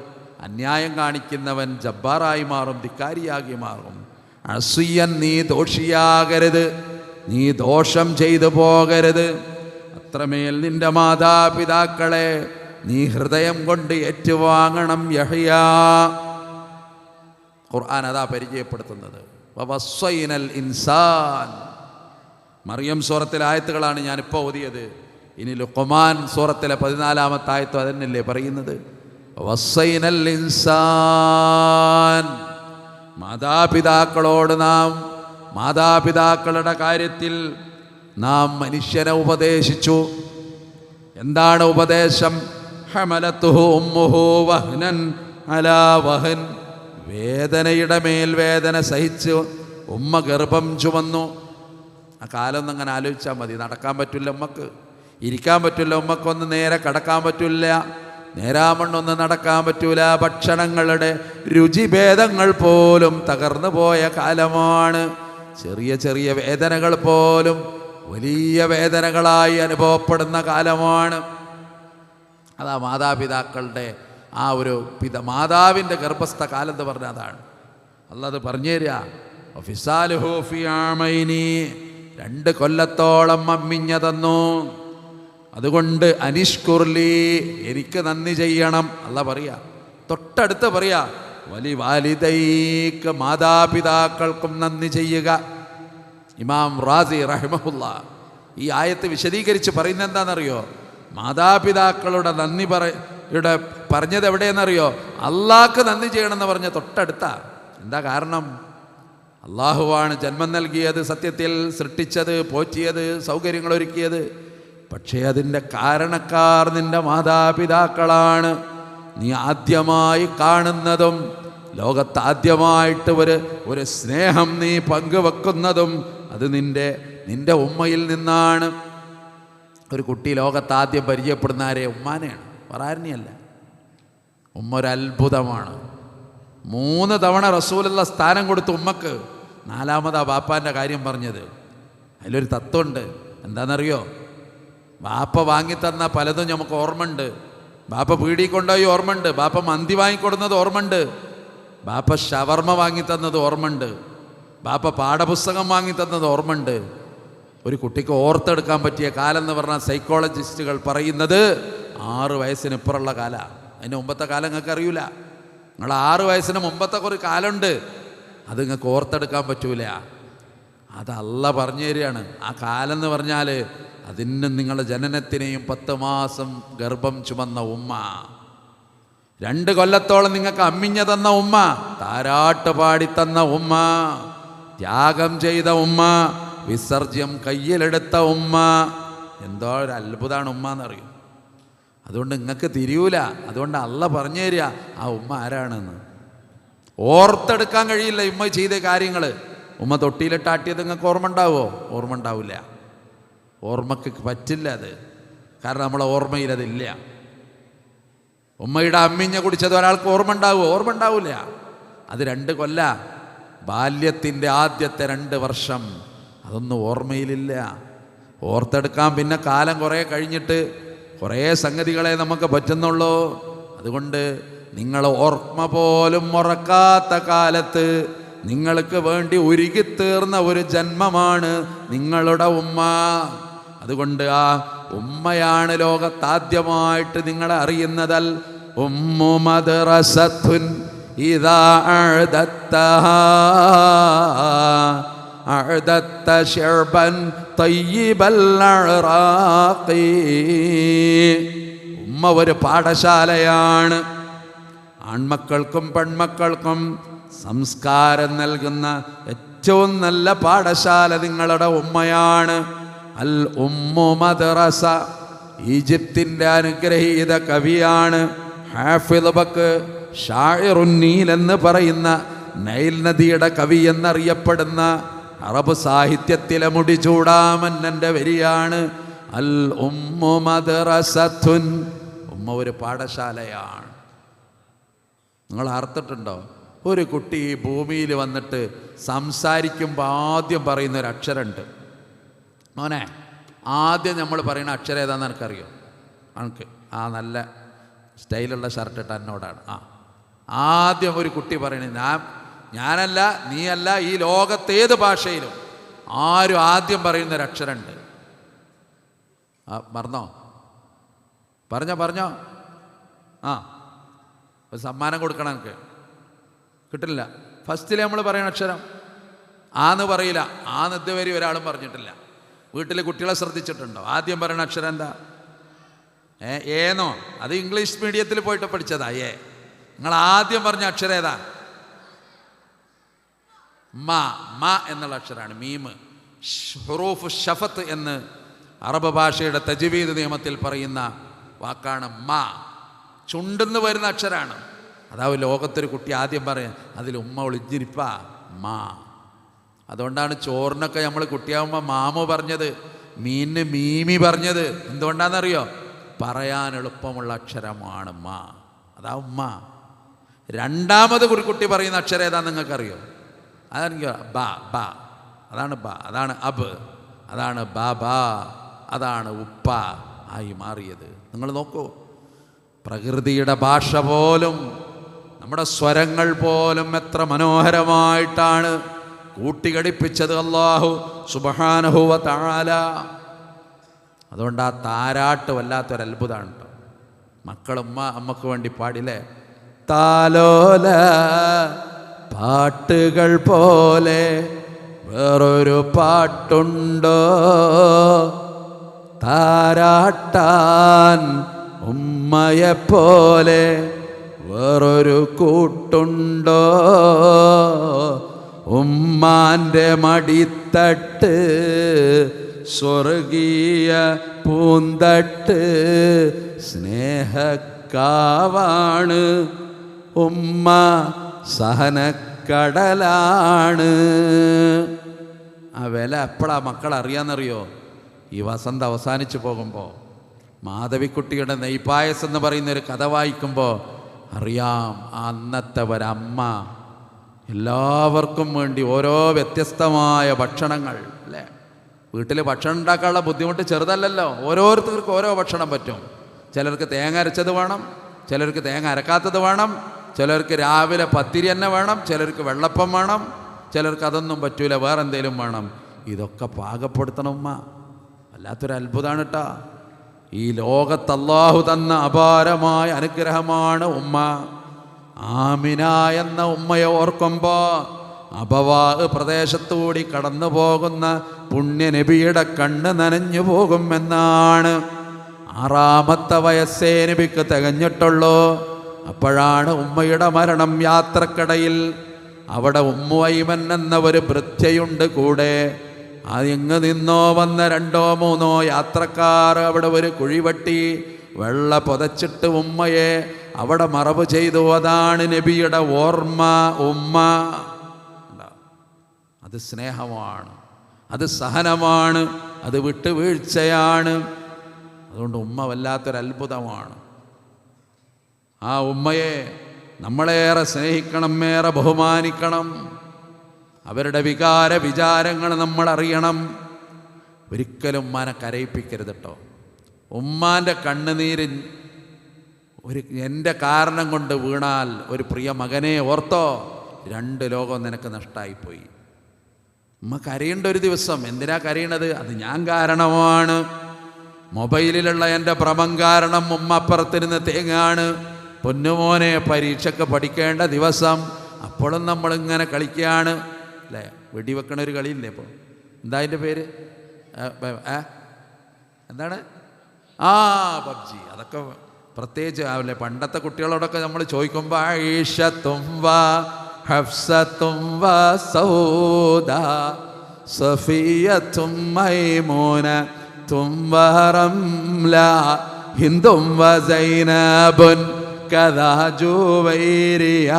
അന്യായം കാണിക്കുന്നവൻ ജബ്ബാറായി മാറും, ധിക്കാരിയാകി മാറും. അസിയൻ, നീ ദോഷിയാകരുത്, നീ ദോഷം ചെയ്തു പോകരുത്. അത്രമേൽ നിന്റെ മാതാപിതാക്കളെ നീ ഹൃദയം കൊണ്ട് ഏറ്റുവാങ്ങണം യഹ്യ. ഖുർആൻ അതാ പരിചയപ്പെടുത്തുന്നത്. വവസ്സൈനൽ ഇൻസാൻ, മറിയം സൂറത്തിലെ ആയത്തുകളാണ് ഞാനിപ്പോൾ ഓതിയത്. ഇനി ലുഖ്മാൻ സൂറത്തിലെ 14-ാമത്തെ ആയത്തും അതന്നെയല്ലേ പറയുന്നത്, വസ്സൈനൽ ഇൻസാൻ. മാതാപിതാക്കളോട് നാം, മാതാപിതാക്കളുടെ കാര്യത്തിൽ നാം മനുഷ്യനെ ഉപദേശിച്ചു. എന്താണ് ഉപദേശം? ഹമലത്തുഹു ഉമ്മുഹു വഹ്നൻ അലാ വഹൻ, വേദനയുടെ മേൽ വേദന സഹിച്ച് ഉമ്മ ഗർഭം ചുമന്നു. ആ കാലമൊന്നും അങ്ങനെ ആലോചിച്ചാൽ മതി. നടക്കാൻ പറ്റില്ല ഉമ്മക്ക്, ഇരിക്കാൻ പറ്റില്ല ഉമ്മക്കൊന്ന്, നേരെ കിടക്കാൻ പറ്റില്ല, നേരാമണ്ണൊന്ന് നടക്കാൻ പറ്റൂല. ഭക്ഷണങ്ങളുടെ രുചിഭേദങ്ങൾ പോലും തകർന്നു പോയ കാലമാണ്. ചെറിയ ചെറിയ വേദനകൾ പോലും വലിയ വേദനകളായി അനുഭവപ്പെടുന്ന കാലമാണ്. അതാ മാതാപിതാക്കളുടെ ആ ഒരു മാതാവിൻ്റെ ഗർഭസ്ഥ കാലം എന്ന് പറഞ്ഞാൽ അതാണ്. അല്ലാഹ് പറഞ്ഞു തരിക, ഫിസാലുഹു ഫി ആമൈനി, 2 കൊല്ലത്തോളം അമ്മിഞ്ഞ തന്നു. അതുകൊണ്ട് അനിഷ്കുർലി, എനിക്ക് നന്ദി ചെയ്യണം. അല്ലാഹ് പറയാ, തൊട്ടടുത്ത് പറയാ, വലി വാലിദൈക്ക്, മാതാപിതാക്കൾക്കും നന്ദി ചെയ്യുക. ഇമാം റാസി റഹിമഹുല്ലാ ഈ ആയത്ത് വിശദീകരിച്ച് പറയുന്നത് എന്താണെന്നറിയോ? മാതാപിതാക്കളുടെ നന്ദി പറഞ്ഞത് എവിടെയെന്നറിയോ? അള്ളാഹ്ക്ക് നന്ദി ചെയ്യണമെന്ന് പറഞ്ഞ തൊട്ടടുത്താ. എന്താ കാരണം? അള്ളാഹുവാണ് ജന്മം നൽകിയത്, സത്യത്തിൽ സൃഷ്ടിച്ചത്, പോറ്റിയത്, സൗകര്യങ്ങൾ ഒരുക്കിയത്. പക്ഷേ അതിൻ്റെ കാരണക്കാർ നിൻ്റെ മാതാപിതാക്കളാണ്. നീ ആദ്യമായി കാണുന്നതും ലോകത്ത് ആദ്യമായിട്ട് ഒരു സ്നേഹം നീ പങ്കുവെക്കുന്നതും അത് നിൻ്റെ ഉമ്മയിൽ നിന്നാണ്. ഒരു കുട്ടി ലോകത്ത് ആദ്യം പരിചയപ്പെടുന്ന ആരെ? ഉമ്മാനെയാണ്, പറയാറിനെയല്ല. ഉമ്മ ഒരു അത്ഭുതമാണ്. 3 തവണ റസൂലുള്ള സ്ഥാനം കൊടുത്തു ഉമ്മക്ക്. 4-മതാ ബാപ്പാൻ്റെ കാര്യം പറഞ്ഞത്. അതിലൊരു തത്വമുണ്ട്. എന്താണെന്നറിയോ? ബാപ്പ വാങ്ങിത്തന്ന പലതും നമുക്ക് ഓർമ്മയുണ്ട്. ബാപ്പ പീടി കൊണ്ടുപോയി ഓർമ്മയുണ്ട്, ബാപ്പ മന്തി വാങ്ങിക്കൊടുന്നത് ഓർമ്മയുണ്ട്, ബാപ്പ ഷവർമ വാങ്ങിത്തന്നത് ഓർമ്മയുണ്ട്, ബാപ്പ പാഠപുസ്തകം വാങ്ങിത്തന്നത് ഓർമ്മയുണ്ട്. ഒരു കുട്ടിക്ക് ഓർത്തെടുക്കാൻ പറ്റിയ കാലം എന്ന് പറഞ്ഞാൽ സൈക്കോളജിസ്റ്റുകൾ പറയുന്നത് 6 വയസ്സിനിപ്പുറമുള്ള കാലമാണ്. അതിന് മുമ്പത്തെ കാലം നിങ്ങൾക്ക് അറിയില്ല. നിങ്ങൾ 6 വയസ്സിന് മുമ്പത്തെ ഒരു കാലമുണ്ട്, അത് നിങ്ങൾക്ക് ഓർത്തെടുക്കാൻ പറ്റൂല. അത് അല്ലാഹ് പറഞ്ഞു തരികയാണ്. ആ കാലം എന്ന് പറഞ്ഞാൽ അതിന് നിങ്ങളുടെ ജനനത്തിനെയും 10 മാസം ഗർഭം ചുമന്ന ഉമ്മ, 2 കൊല്ലത്തോളം നിങ്ങൾക്ക് അമ്മിഞ്ഞ തന്ന ഉമ്മ, താരാട്ട് പാടിത്തന്ന ഉമ്മ, ത്യാഗം ചെയ്ത ഉമ്മ, വിസർജ്യം കയ്യിലെടുത്ത ഉമ്മ. എന്തോ ഒരു അത്ഭുതമാണ് ഉമ്മ എന്നറിയും. അതുകൊണ്ട് നിങ്ങൾക്ക് തിരിയൂല. അതുകൊണ്ട് അല്ലാഹ് പറഞ്ഞു തരിക ആ ഉമ്മ ആരാണെന്ന്. ഓർത്തെടുക്കാൻ കഴിയില്ല ഉമ്മ ചെയ്ത കാര്യങ്ങൾ. ഉമ്മ തൊട്ടിയിലിട്ടാട്ടിയത് നിങ്ങൾക്ക് ഓർമ്മ ഉണ്ടാവുമോ? ഓർമ്മ ഉണ്ടാവില്ല. ഓർമ്മക്ക് പറ്റില്ല അത്. കാരണം നമ്മളെ ഓർമ്മയിൽ അതില്ല. ഉമ്മയുടെ അമ്മിഞ്ഞ കുടിച്ചത് ഒരാൾക്ക് ഓർമ്മ ഉണ്ടാവുമോ? ഓർമ്മ ഉണ്ടാവില്ല. അത് 2 കൊല്ല, ബാല്യത്തിൻ്റെ ആദ്യത്തെ 2 വർഷം അതൊന്നും ഓർമ്മയിലില്ല. ഓർത്തെടുക്കാൻ പിന്നെ കാലം കുറേ കഴിഞ്ഞിട്ട് കുറേ സംഗതികളെ നമുക്ക് പറ്റുന്നുള്ളൂ. അതുകൊണ്ട് നിങ്ങൾ ഓർമ്മ പോലും മറക്കാത്ത കാലത്ത് നിങ്ങൾക്ക് വേണ്ടി ഉരുകിത്തീർന്ന ഒരു ജന്മമാണ് നിങ്ങളുടെ ഉമ്മ. അതുകൊണ്ട് ആ ഉമ്മയാണ് ലോകത്താദ്യമായിട്ട് നിങ്ങളെ അറിയുന്നതൽ ഉമ്മു മദ്റസത്തുൻ ഇദാ അഅദത്തഹാ അഅദത്ത ശഅബൻ തയ്യിബൽ അറാഖി. ഉമ്മ ഒരു പാഠശാലയാണ്. ആൺമക്കൾക്കും പെൺമക്കൾക്കും സംസ്കാരം നൽകുന്ന ഏറ്റവും നല്ല പാഠശാല നിങ്ങളുടെ ഉമ്മയാണ്. അൽ ഉമ്മു മദ്റസ. ഈജിപ്തിൻ്റെ അനുഗ്രഹീത കവിയാണ് ഹാഫിദ് ബക്ക് ഷാഇറുൻ നീൽ എന്ന് പറയുന്ന നൈൽ നദിയുടെ കവി എന്നറിയപ്പെടുന്ന അറബ് സാഹിത്യത്തിലെ മുടിചൂടാമന്നൻ്റെ വരിയാണ് അൽ ഉമ്മു മദ്റസത്തുൻ. ഉമ്മ ഒരു പാഠശാലയാണ്. നിങ്ങൾ ഓർത്തിട്ടുണ്ടോ? ഒരു കുട്ടി ഈ ഭൂമിയിൽ വന്നിട്ട് സംസാരിക്കുമ്പോൾ ആദ്യം പറയുന്നൊരു അക്ഷരമുണ്ട്. മോനെ, ആദ്യം നമ്മൾ പറയുന്ന അക്ഷരം ഏതാണെന്ന് എനിക്കറിയോ? എനിക്ക് ആ നല്ല സ്റ്റൈലുള്ള ഷർട്ട് ഇട്ട എന്നോടാണ്. ആദ്യം ഒരു കുട്ടി പറയണത് ഞാനല്ല, നീയല്ല, ഈ ലോകത്തേത് ഭാഷയിലും ആരും ആദ്യം പറയുന്നൊരു അക്ഷരമുണ്ട്. മറന്നോ? പറഞ്ഞോ. ഒരു സമ്മാനം കൊടുക്കണം. എനിക്ക് കിട്ടില്ല. ഫസ്റ്റിൽ നമ്മൾ പറയുന്ന അക്ഷരം ആന്ന് പറയില്ല. ആന്ന് ഇതുവരെ ഒരാളും പറഞ്ഞിട്ടില്ല. വീട്ടിൽ കുട്ടികളെ ശ്രദ്ധിച്ചിട്ടുണ്ടോ? ആദ്യം പറയുന്ന അക്ഷരം എന്താ? ഏന്നോ? അത് ഇംഗ്ലീഷ് മീഡിയത്തിൽ പോയിട്ട് പഠിച്ചതാ. നിങ്ങൾ ആദ്യം പറഞ്ഞ അക്ഷരം ഏതാ? മ എന്നുള്ള അക്ഷരമാണ്. മീമ്. ഹുറൂഫ് ഷഫത്ത് എന്ന് അറബ് ഭാഷയുടെ തജ്വീദ് നിയമത്തിൽ പറയുന്ന വാക്കാണ് മ. ചുണ്ടെന്ന് വരുന്ന അക്ഷരമാണ്. അതാവും ലോകത്തൊരു കുട്ടി ആദ്യം പറയാം, അതിൽ ഉമ്മ ഒളിഞ്ഞിരിപ്പ മാ. അതുകൊണ്ടാണ് ചോറിനൊക്കെ നമ്മൾ കുട്ടിയാകുമ്പോൾ മാമു പറഞ്ഞത്, മീനിന് മീമി പറഞ്ഞത്. എന്തുകൊണ്ടാണെന്നറിയോ? പറയാൻ എളുപ്പമുള്ള അക്ഷരമാണ് മാ. അതാ ഉമ്മ. രണ്ടാമത് ഒരു കുട്ടി പറയുന്ന അക്ഷരം ഏതാണെന്ന് നിങ്ങൾക്കറിയോ? അതെനിക്ക് ബ. അതാണ് ബ. അതാണ് അബ്. അതാണ് ബാബാ. അതാണ് ഉപ്പ ആയി മാറിയത്. നിങ്ങൾ നോക്കൂ, പ്രകൃതിയുടെ ഭാഷ പോലും, നമ്മുടെ സ്വരങ്ങൾ പോലും എത്ര മനോഹരമായിട്ടാണ് കൂട്ടിഘടിപ്പിച്ചത് അല്ലാഹു സുബ്ഹാനഹു വ തആല. അതുകൊണ്ട് ആ താരാട്ട് വല്ലാത്തൊരത്ഭുതമാണ് കേട്ടോ. മക്കളുമ്മ അമ്മക്ക് വേണ്ടി പാടില്ലേ? താലോല പാട്ടുകൾ പോലെ വേറൊരു പാട്ടുണ്ടോ, താരാട്ടാൻ ഉമ്മയെപ്പോലെ വേറൊരു കൂട്ടുണ്ടോ, ഉമ്മാൻ്റെ മടിത്തട്ട് സ്വർഗീയ പൂന്തട്ട് സ്നേഹക്കാവാണ്, ഉമ്മ സഹനക്കടലാണ്. ആ വില എപ്പോഴാ മക്കൾ അറിയാമെന്നറിയോ? ഈ വസന്തം അവസാനിച്ചു പോകുമ്പോൾ മാധവിക്കുട്ടിയുടെ നെയ്പായസം എന്ന് പറയുന്നൊരു കഥ വായിക്കുമ്പോൾ അറിയാം. അന്നത്തെ ഒരമ്മ എല്ലാവർക്കും വേണ്ടി ഓരോ വ്യത്യസ്തമായ ഭക്ഷണങ്ങൾ, അല്ലേ? വീട്ടിൽ ഭക്ഷണം ഉണ്ടാക്കാനുള്ള ബുദ്ധിമുട്ട് ചെറുതല്ലല്ലോ. ഓരോരുത്തർക്കും ഓരോ ഭക്ഷണം പറ്റും. ചിലർക്ക് തേങ്ങ അരച്ചത് വേണം, ചിലർക്ക് തേങ്ങ അരക്കാത്തത് വേണം, ചിലർക്ക് രാവിലെ പത്തിരി തന്നെ വേണം, ചിലർക്ക് വെള്ളപ്പം വേണം, ചിലർക്ക് അതൊന്നും പറ്റൂല, വേറെ എന്തെങ്കിലും വേണം. ഇതൊക്കെ പാകപ്പെടുത്തണം ഉമ്മ. വല്ലാത്തൊരു അത്ഭുതമാണ് കേട്ടോ. ഈ ലോകത്ത് അല്ലാഹു തന്ന അപാരമായ അനുഗ്രഹമാണ് ഉമ്മ. ആമിന എന്ന ഉമ്മയെ ഓർക്കുമ്പോൾ അബവാ പ്രദേശത്തുകൂടി കടന്നു പോകുന്ന പുണ്യനബിയുടെ കണ്ണ് നനഞ്ഞു പോകുമെന്നാണ്. 6ാമത്തെ വയസ്സേ നബിക്ക് തികഞ്ഞിട്ടുള്ളൂ. അപ്പോഴാണ് ഉമ്മയുടെ മരണം. യാത്രക്കിടയിൽ അവിടെ ഉമ്മു ഐമൻ എന്ന ഒരു ഭൃത്യയുണ്ട് കൂടെ. എങ്ങ് നിന്നോ വന്ന 2ഓ 3ഓ യാത്രക്കാർ അവിടെ ഒരു കുഴിവെട്ടി വെള്ള പുതച്ചിട്ട് ഉമ്മയെ അവിടെ മറവ് ചെയ്തു. അതാണ് നബിയുടെ ഓർമ്മ. ഉമ്മ അത് സ്നേഹമാണ്, അത് സഹനമാണ്, അത് വിട്ടുവീഴ്ചയാണ്. അതുകൊണ്ട് ഉമ്മ വല്ലാത്തൊരത്ഭുതമാണ്. ആ ഉമ്മയെ നമ്മളേറെ സ്നേഹിക്കണം, ഏറെ ബഹുമാനിക്കണം. അവരുടെ വിചാരങ്ങൾ നമ്മൾ അറിയണം. ഒരിക്കലും ഉമ്മാനെ കരയിപ്പിക്കരുത് കേട്ടോ. ഉമ്മാൻ്റെ കണ്ണുനീരിൻ എൻ്റെ കാരണം കൊണ്ട് വീണാൽ ഒരു പ്രിയ മകനെ ഓർത്തോ, 2 ലോകം നിനക്ക് നഷ്ടമായിപ്പോയി. ഉമ്മ കരയേണ്ട ഒരു ദിവസം. എന്തിനാ കരയണത്? അത് ഞാൻ കാരണമാണ്. മൊബൈലിലുള്ള എൻ്റെ ഭ്രമം കാരണം ഉമ്മ അപ്പുറത്തിരുന്ന് തേങ്ങാണ്. പൊന്നുമോനെ പരീക്ഷയ്ക്ക് പഠിക്കേണ്ട ദിവസം, അപ്പോഴും നമ്മളിങ്ങനെ കളിക്കുകയാണ് അല്ലേ? വെടിവെക്കണ ഒരു കളിയില്ലേ ഇപ്പോൾ? എന്താ അതിൻ്റെ പേര്? എന്താണ്? പബ്ജി. അതൊക്കെ പ്രത്യേകിച്ച് ആവില്ലേ? പണ്ടത്തെ കുട്ടികളോടൊക്കെ നമ്മൾ ചോദിക്കുമ്പോൾ ആയിഷത്തും വാ ഹഫ്സത്തും വാ സൗദ സഫിയത്തും മൈമൂനത്തും വാ റംല ഹിന്ദും വാ സൈനബുൻ കദാ ജുവൈരിയ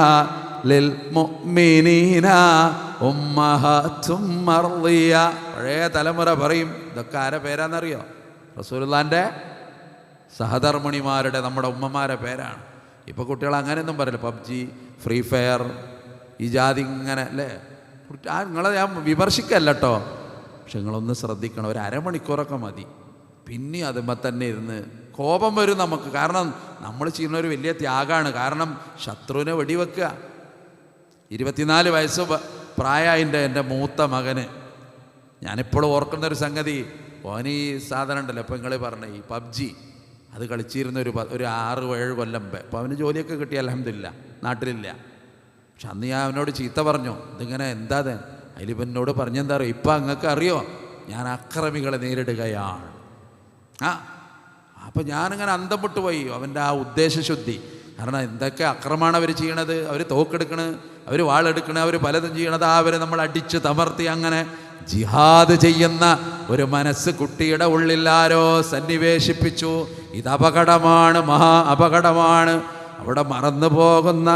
ലിൽ മുഅ്മിനീന ഉമ്മഹാത്തും മർളിയ. പഴയ തലമുറ പറയും. ഇതൊക്കെ ആരെ പേരാണെന്നറിയോ? റസൂലുള്ളാഹിൻ്റെ സഹധർമ്മിണിമാരുടെ, നമ്മുടെ ഉമ്മമാരെ പേരാണ്. ഇപ്പോൾ കുട്ടികൾ അങ്ങനെയൊന്നും പറയില്ല. പബ്ജി, ഫ്രീ ഫയർ, ഈ ജാതി ഇങ്ങനെ അല്ലേ? നിങ്ങളെ ഞാൻ വിമർശിക്കല്ല കേട്ടോ, പക്ഷെ നിങ്ങളൊന്ന് ശ്രദ്ധിക്കണം. ഒരു അരമണിക്കൂറൊക്കെ മതി. പിന്നെ അതുമ്പോൾ തന്നെ ഇരുന്ന് കോപം വരും നമുക്ക്. കാരണം നമ്മൾ ചെയ്യുന്ന ഒരു വലിയ ത്യാഗമാണ്. കാരണം ശത്രുവിനെ വെടിവെക്കുക. 24 വയസ്സ് പ്രായമായിൻ്റെ എൻ്റെ മൂത്ത മകന് ഞാനിപ്പോഴും ഓർക്കുന്നൊരു സംഗതി, ഓന് ഈ സാധനം ഉണ്ടല്ലോ ഇപ്പോൾ നിങ്ങൾ പറഞ്ഞ ഈ പബ്ജി, അത് കളിച്ചിരുന്ന ഒരു 6-7 കൊല്ലം മുമ്പേ. അപ്പോൾ അവന് ജോലിയൊക്കെ കിട്ടി, അൽഹംദുലില്ലാ, നാട്ടിലില്ല. പക്ഷെ അന്ന് ഞാൻ അവനോട് ചീത്ത പറഞ്ഞു. ഇതിങ്ങനെ എന്താ അതിലിപ്പോൾ എന്നോട് പറഞ്ഞെന്താ അറിയോ? ഇപ്പം അങ്ങക്ക് അറിയോ, ഞാൻ അക്രമികളെ നേരിടുകയാണ്. അപ്പം ഞാനിങ്ങനെ അന്തം വിട്ടു പോയി അവൻ്റെ ആ ഉദ്ദേശശുദ്ധി. കാരണം എന്തൊക്കെ അക്രമമാണ് അവർ ചെയ്യണത്. അവർ തോക്കെടുക്കണ്, അവർ വാളെടുക്കണ്, അവർ പലതും ചെയ്യണത്. അവരെ നമ്മൾ അടിച്ച് തമർത്തി അങ്ങനെ ജിഹാദ് ചെയ്യുന്ന ഒരു മനസ്സ് കുട്ടിയുടെ ഉള്ളിൽ ആരോ സന്നിവേശിപ്പിച്ചു. ഇത് അപകടമാണ്, മഹാ അപകടമാണ്. അവിടെ മറന്നു പോകുന്ന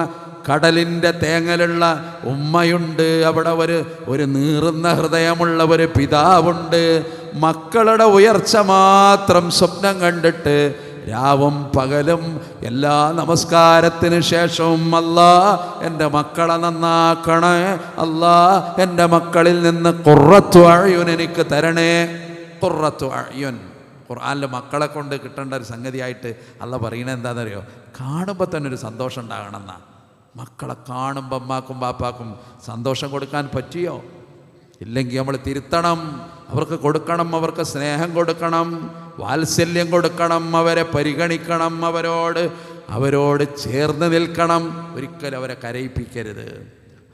കടലിൻ്റെ തേങ്ങലുള്ള ഉമ്മയുണ്ട്. അവിടെ ഒരു നീറുന്ന ഹൃദയമുള്ള ഒരു പിതാവുണ്ട്. മക്കളുടെ ഉയർച്ച മാത്രം സ്വപ്നം കണ്ടിട്ട് രാവും പകലും എല്ലാ നമസ്കാരത്തിന് ശേഷവും അല്ലാ എൻ്റെ മക്കളെ നന്നാക്കണേ, അല്ലാ എൻ്റെ മക്കളിൽ നിന്ന് ഖുർറത്തു അഅ്യുൻ എനിക്ക് തരണേ. ഖുർറത്തു അഅ്യുൻ ഖുർആനിൽ മക്കളെ കൊണ്ട് കിട്ടേണ്ട ഒരു സംഗതിയായിട്ട് അല്ല പറയണത്. എന്താണെന്നറിയോ? കാണുമ്പോൾ തന്നെ ഒരു സന്തോഷം ഉണ്ടാകണമെന്നാണ്. മക്കളെ കാണുമ്പോൾ അമ്മാക്കും ബാപ്പാക്കും സന്തോഷം കൊടുക്കാൻ പറ്റിയോ? ഇല്ലെങ്കിൽ നമ്മൾ തിരുത്തണം. അവർക്ക് കൊടുക്കണം, അവർക്ക് സ്നേഹം കൊടുക്കണം, വാത്സല്യം കൊടുക്കണം, അവരെ പരിഗണിക്കണം, അവരോട് ചേർന്ന് നിൽക്കണം. ഒരിക്കലും അവരെ കരയിപ്പിക്കരുത്,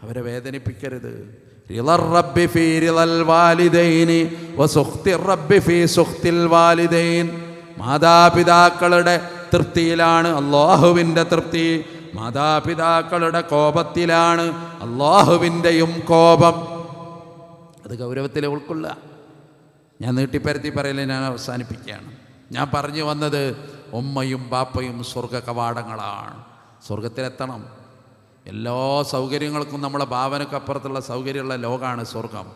അവരെ വേദനിപ്പിക്കരുത്. റിളർ റബ്ബി ഫീ റിളൽ വാലിദൈനി വസുഖ്തിർ റബ്ബി ഫീ സുഖ്തിൽ വാലിദൈൻ. മാതാപിതാക്കളുടെ തൃപ്തിയിലാണ് അല്ലാഹുവിൻ്റെ തൃപ്തി, മാതാപിതാക്കളുടെ കോപത്തിലാണ് അല്ലാഹുവിൻ്റെയും കോപം. അത് ഗൗരവത്തിൽ ഉൾക്കൊള്ളുക. ഞാൻ നീട്ടിപ്പരത്തി പറയൽ ഞാൻ അവസാനിപ്പിക്കുകയാണ്. ഞാൻ പറഞ്ഞു വന്നത്, ഉമ്മയും ബാപ്പയും സ്വർഗ കവാടങ്ങളാണ്. സ്വർഗത്തിലെത്തണം. എല്ലാ സൗകര്യങ്ങൾക്കും നമ്മളെ ഭാവനക്കപ്പുറത്തുള്ള സൗകര്യമുള്ള ലോകമാണ് സ്വർഗം.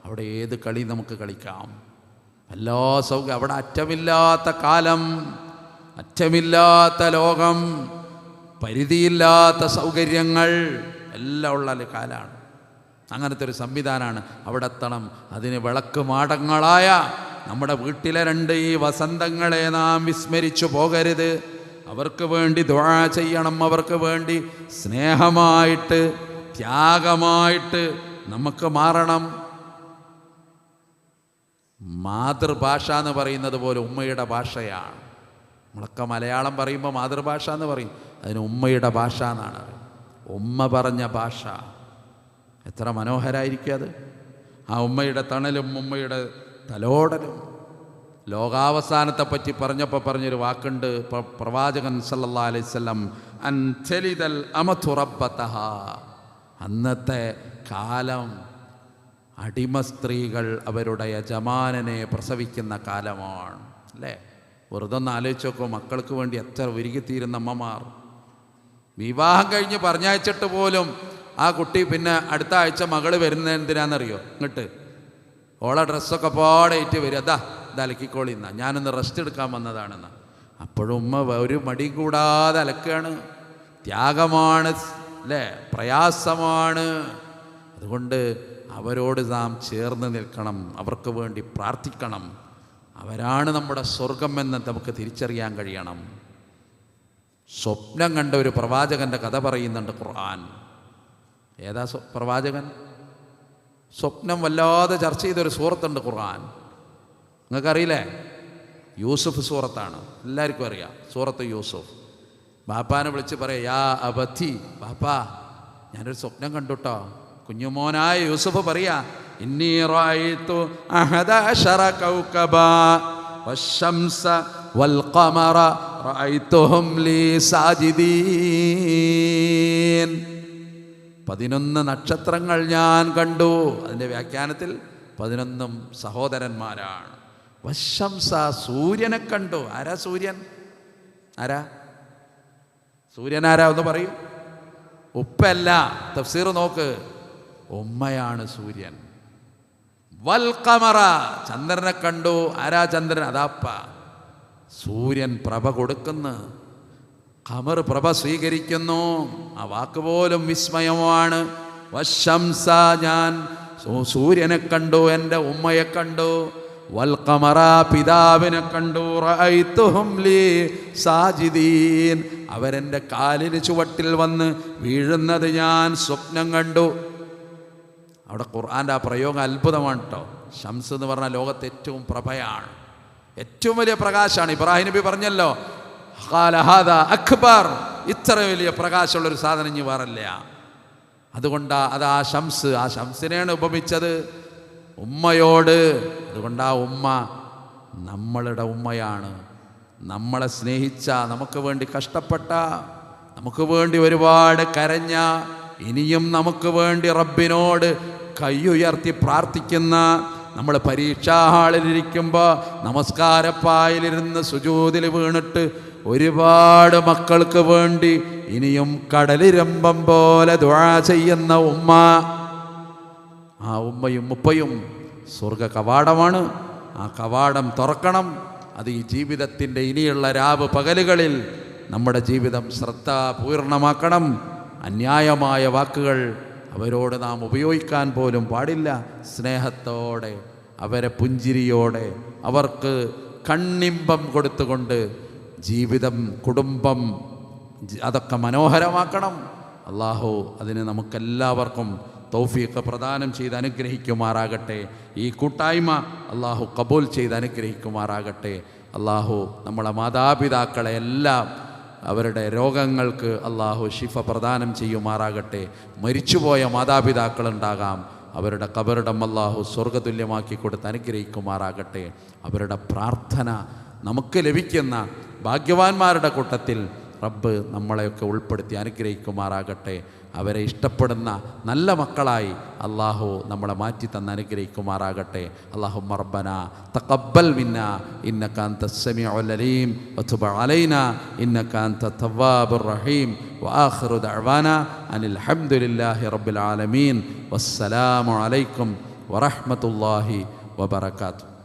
അവിടെ ഏത് കളി നമുക്ക് കളിക്കാം. എല്ലാ അവിടെ അറ്റമില്ലാത്ത കാലം, അറ്റമില്ലാത്ത ലോകം, പരിധിയില്ലാത്ത സൗകര്യങ്ങൾ എല്ലാം ഉള്ള കാലമാണ്. അങ്ങനത്തെ ഒരു സംവിധാനമാണ്. അവിടെ എത്തണം. അതിന് വിളക്ക് മാടങ്ങളായ നമ്മുടെ വീട്ടിലെ 2 ഈ വസന്തങ്ങളെ നാം വിസ്മരിച്ചു പോകരുത്. അവർക്ക് വേണ്ടി ദുആ ചെയ്യണം. അവർക്ക് വേണ്ടി സ്നേഹമായിട്ട് ത്യാഗമായിട്ട് നമുക്ക് മാറണം. മാതൃഭാഷ എന്ന് പറയുന്നത് പോലെ ഉമ്മയുടെ ഭാഷയാണ്. നമ്മളൊക്കെ മലയാളം പറയുമ്പോൾ മാതൃഭാഷ എന്ന് പറയും, അതിന് ഉമ്മയുടെ ഭാഷ എന്നാണ്. ഉമ്മ പറഞ്ഞ ഭാഷ എത്ര മനോഹരായിരിക്കും അത്. ആ ഉമ്മയുടെ തണലും ഉമ്മയുടെ തലോടലും. ലോകാവസാനത്തെപ്പറ്റി പറഞ്ഞപ്പോൾ പറഞ്ഞൊരു വാക്കുണ്ട് പ്രവാചകൻ സല്ലല്ലാഹു അലൈഹി വസല്ലം, അൻ തലിദൽ അമതു റബ്ബതഹ. അന്നത്തെ കാലം അടിമ സ്ത്രീകൾ അവരുടെ യജമാനനെ പ്രസവിക്കുന്ന കാലമാണ് അല്ലേ? വെറുതെ ഒന്ന് ആലോചിച്ച് നോക്കൂ. മക്കൾക്ക് വേണ്ടി എത്ര ഒരുക്കിത്തീരുന്ന അമ്മമാർ. വിവാഹം കഴിഞ്ഞ് പറഞ്ഞയച്ചിട്ട് പോലും ആ കുട്ടി പിന്നെ അടുത്ത ആഴ്ച മകള് വരുന്നത് എന്തിനാണെന്നറിയോ? ഇങ്ങോട്ട് ഓളെ ഡ്രസ്സൊക്കെ പാടേറ്റ് വരും, ഇത് അലക്കിക്കോളി എന്നാ, ഞാനൊന്ന് റെസ്റ്റ് എടുക്കാൻ വന്നതാണെന്നാ. അപ്പോഴും ഉമ്മ ഒരു മടി കൂടാതെ അലക്കുകയാണ്. ത്യാഗമാണ് അല്ലേ, പ്രയാസമാണ്. അതുകൊണ്ട് അവരോട് നാം ചേർന്ന് നിൽക്കണം, അവർക്ക് വേണ്ടി പ്രാർത്ഥിക്കണം. അവരാണ് നമ്മുടെ സ്വർഗം എന്ന് നമുക്ക് തിരിച്ചറിയാൻ കഴിയണം. സ്വപ്നം കണ്ട ഒരു പ്രവാചകൻ്റെ കഥ പറയുന്നുണ്ട് ഖുർആൻ. ഏതാ പ്രവാചകൻ? സ്വപ്നം വല്ലാതെ ചർച്ച ചെയ്തൊരു സൂറത്തുണ്ട് ഖുർആൻ, നിങ്ങൾക്കറിയില്ലേ? യൂസുഫ് സൂറത്താണ്, എല്ലാവർക്കും അറിയാം. സൂറത്ത് യൂസുഫ്. ബാപ്പാനെ വിളിച്ച് പറയാം, യാ അബത്തി, ബാപ്പാ ഞാനൊരു സ്വപ്നം കണ്ടുട്ടോ. കുഞ്ഞുമോനായ യൂസുഫ് പറയാ, ഇന്നി റഅയ്തു അഹദ അശറ കൗകബാ വശംസ വൽ ഖമറ റഅയ്തുഹും ലീ സാജിദീൻ. 11 നക്ഷത്രങ്ങൾ ഞാൻ കണ്ടു. അതിൻ്റെ വ്യാഖ്യാനത്തിൽ 11 സഹോദരന്മാരാണ്. വശംസ, സൂര്യനെ കണ്ടു. ആരാ സൂര്യൻ? ആരാ സൂര്യൻ? ആരാ ഒന്ന് പറയൂ. ഉപ്പല്ല, തഫ്സീർ നോക്ക്, ഉമ്മയാണ് സൂര്യൻ. വൽ ഖമറ, ചന്ദ്രനെ കണ്ടു. ആരാ ചന്ദ്രൻ? അതാപ്പ. സൂര്യൻ പ്രഭ കൊടുക്കുന്നു, ഖമർ പ്രഭ സ്വീകരിക്കുന്നു. ആ വാക്ക് പോലും വിസ്മയമാണ്. വശംസ, ഞാൻ സൂര്യനെ കണ്ടു, എൻ്റെ ഉമ്മയെ കണ്ടു. വൽ ഖമറ, പിതാവിനെ കണ്ടു. റഅയ്തുഹും ലീ സാജിദീൻ, അവരെൻ്റെ കാലിന് ചുവട്ടിൽ വന്ന് വീഴുന്നത് ഞാൻ സ്വപ്നം കണ്ടു. അവിടെ ഖുർആൻ്റെ ആ പ്രയോഗം അത്ഭുതമാണ് കേട്ടോ. ഷംസ് എന്ന് പറഞ്ഞാൽ ലോകത്തെ ഏറ്റവും പ്രഭയാണ്, ഏറ്റവും വലിയ പ്രകാശമാണ്. ഇബ്രാഹിം നബി പറഞ്ഞല്ലോ, ഖാല ഹാദാ അക്ബർ, ഇത്ര വലിയ പ്രകാശമുള്ളൊരു സാധനം ഇനി വേറില്ല. അതുകൊണ്ടാ അത് ആ ഷംസ്, ആ ഷംസിനെയാണ് ഉപമിച്ചത് ഉമ്മയോട്. അതുകൊണ്ട് ആ ഉമ്മ നമ്മളുടെ ഉമ്മയാണ്. നമ്മളെ സ്നേഹിച്ച, നമുക്ക് വേണ്ടി കഷ്ടപ്പെട്ട, നമുക്ക് വേണ്ടി ഒരുപാട് കരഞ്ഞ, ഇനിയും നമുക്ക് വേണ്ടി റബ്ബിനോട് കൈയുയർത്തി പ്രാർത്ഥിക്കുന്ന, നമ്മൾ പരീക്ഷാ ഹാളിലിരിക്കുമ്പോൾ നമസ്കാരപ്പായിലിരുന്ന് സുജൂദിൽ വീണിട്ട് ഒരുപാട് മക്കൾക്ക് വേണ്ടി ഇനിയും കടലിരമ്പം പോലെ ദുആ ചെയ്യുന്ന ഉമ്മ, ആ ഉമ്മയും ഉപ്പയും സ്വർഗ കവാടമാണ്. ആ കവാടം തുറക്കണം. അത് ഈ ജീവിതത്തിൻ്റെ ഇനിയുള്ള രാവ് പകലുകളിൽ നമ്മുടെ ജീവിതം ശ്രദ്ധാപൂർണമാക്കണം. അന്യായമായ വാക്കുകൾ അവരോട് നാം ഉപയോഗിക്കാൻ പോലും പാടില്ല. സ്നേഹത്തോടെ, അവരെ പുഞ്ചിരിയോടെ, അവർക്ക് കണ്ണിമ്പം കൊടുത്തുകൊണ്ട് ജീവിതം, കുടുംബം അതൊക്കെ മനോഹരമാക്കണം. അല്ലാഹു അതിന് നമുക്കെല്ലാവർക്കും തൗഫീഖ് പ്രദാനം ചെയ്ത് അനുഗ്രഹിക്കുമാറാകട്ടെ. ഈ കൂട്ടായ്മ അല്ലാഹു കബൂൽ ചെയ്ത് അനുഗ്രഹിക്കുമാറാകട്ടെ. അല്ലാഹു നമ്മളെ മാതാപിതാക്കളെ എല്ലാം അവരുടെ രോഗങ്ങൾക്ക് അല്ലാഹു ശിഫ പ്രദാനം ചെയ്യുമാറാകട്ടെ. മരിച്ചുപോയ മാതാപിതാക്കളുണ്ടാകാം, അവരുടെ ഖബറിടം അല്ലാഹു സ്വർഗതുല്യമാക്കി കൊടുത്ത് അനുഗ്രഹിക്കുമാറാകട്ടെ. അവരുടെ പ്രാർത്ഥന നമുക്ക് ലഭിക്കുന്ന ഭാഗ്യവാന്മാരുടെ കൂട്ടത്തിൽ റബ്ബ് നമ്മളെയൊക്കെ ഉൾപ്പെടുത്തി അനുഗ്രഹിക്കുമാറാകട്ടെ. അവരെ ഇഷ്ടപ്പെടുന്ന നല്ല മക്കളായി അല്ലാഹു നമ്മളെ മാറ്റി തന്ന് അനുഗ്രഹിക്കുമാറാകട്ടെ. അല്ലാഹുമ്മ റബ്ബനാ തഖബ്ബൽ മിന്നാ ഇന്നക അൻതസ് സമീഉൽ അലീം വതുബ് അലൈനാ ഇന്നക അൻതത് തവ്വാബുർ റഹീം വആഖിറു ദഅവാനാ അനിൽ ഹംദുലില്ലാഹി റബ്ബിൽ ആലമീൻ. വസ്സലാമു അലൈക്കും വറഹ്മത്തുള്ളാഹി വബറകാതുഹു.